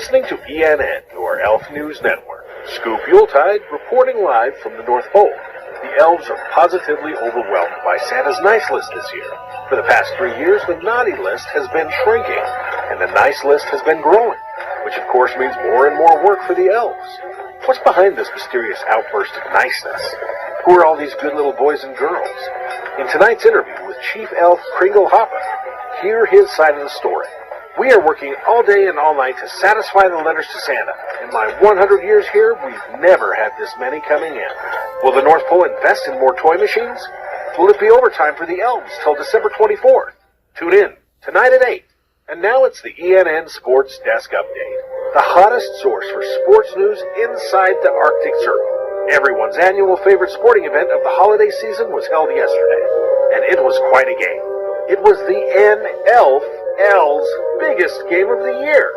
listening to ENN, your Elf News Network. Scoop Yuletide reporting live from the North Pole. The elves are positively overwhelmed by Santa's nice list this year. For the past 3 years, the naughty list has been shrinking, and the nice list has been growing, which of course means more and more work for the elves. What's behind this mysterious outburst of niceness? Who are all these good little boys and girls? In tonight's interview with Chief Elf Kringle Hopper, hear his side of the story. We are working all day and all night to satisfy the letters to Santa. In my 100 years here, we've never had this many coming in. Will the North Pole invest in more toy machines? Will it be overtime for the elves till December 24th? Tune in tonight at 8. And now it's the ENN Sports Desk Update, the hottest source for sports news inside the Arctic Circle. Everyone's annual favorite sporting event of the holiday season was held yesterday, and it was quite a game. It was the NL's biggest game of the year.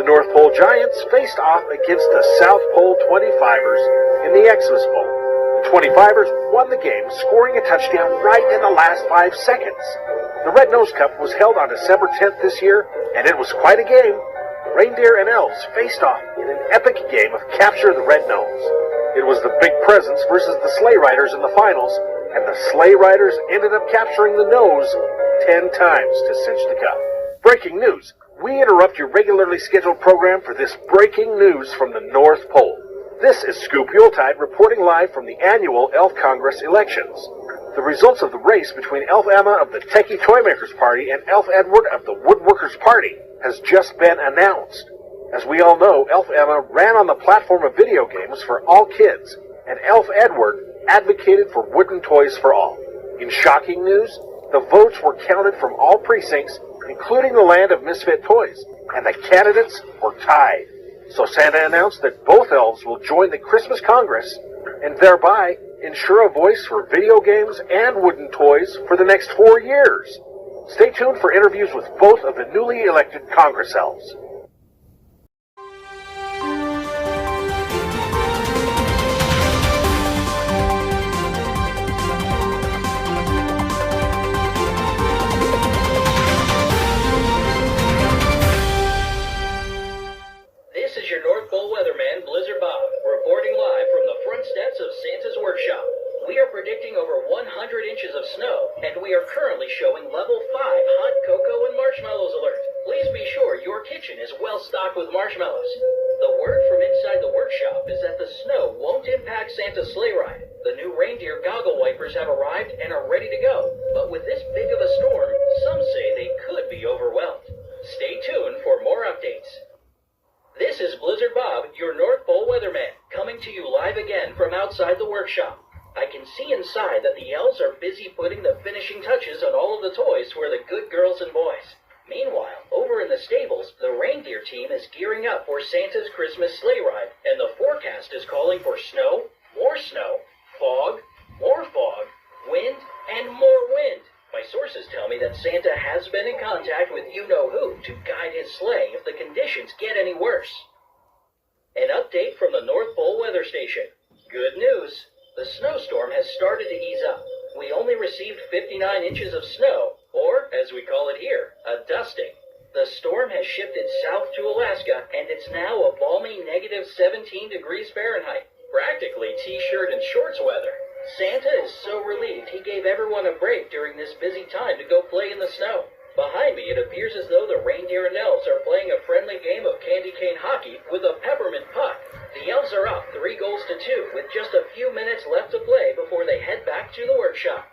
The North Pole Giants faced off against the South Pole 25ers in the Xmas Bowl. The 25ers won the game, scoring a touchdown right in the last 5 seconds. The Red Nose Cup was held on December 10th this year, and it was quite a game. Reindeer and elves faced off in an epic game of Capture the Red Nose. It was the Big Presents versus the Sleigh Riders in the finals, and the Sleigh Riders ended up capturing the nose 10 times to cinch the cup. Breaking news. We interrupt your regularly scheduled program for this breaking news from the North Pole. This is Scoop Yuletide reporting live from the annual Elf Congress elections. The results of the race between Elf Emma of the Techie Toymakers Party and Elf Edward of the Woodworkers Party has just been announced. As we all know, Elf Emma ran on the platform of video games for all kids, and Elf Edward advocated for wooden toys for all. In shocking news, the votes were counted from all precincts, including the land of misfit toys, and the candidates were tied. So Santa announced that both elves will join the Christmas Congress and thereby ensure a voice for video games and wooden toys for the next 4 years. Stay tuned for interviews with both of the newly elected Congress elves. This is your North Pole weatherman, Blizzard Bob, reporting live from the front steps of Santa's workshop. We are predicting over 100 inches of snow, and we are currently showing level 5 hot cocoa and marshmallows alert. Please be sure your kitchen is well stocked with marshmallows. The word from inside the workshop is that the snow won't impact Santa's sleigh ride. The new reindeer goggle wipers have arrived and are ready to go, but with this big of a storm, some say they could be overwhelmed. Stay tuned for more updates. This is Blizzard Bob, your North Pole weatherman, coming to you live again from outside the workshop. I can see inside that the elves are busy putting the finishing touches on all of the toys for the good girls and boys. Meanwhile, over in the stables, the reindeer team is gearing up for Santa's Christmas sleigh ride, and the forecast is calling for snow, fog, more fog, wind, and more wind. My sources tell me that Santa has been in contact with you-know-who to guide his sleigh if the conditions get any worse. An update from the North Pole Weather Station. Good news. The snowstorm has started to ease up. We only received 59 inches of snow, or, as we call it here, a dusting. The storm has shifted south to Alaska, and it's now a balmy negative 17 degrees Fahrenheit. Practically t-shirt and shorts weather. Santa is so relieved he gave everyone a break during this busy time to go play in the snow. Behind me, it appears as though the reindeer and elves are playing a friendly game of candy cane hockey with a peppermint puck. The elves are up 3 goals to 2 with just a few minutes left to play before they head back to the workshop.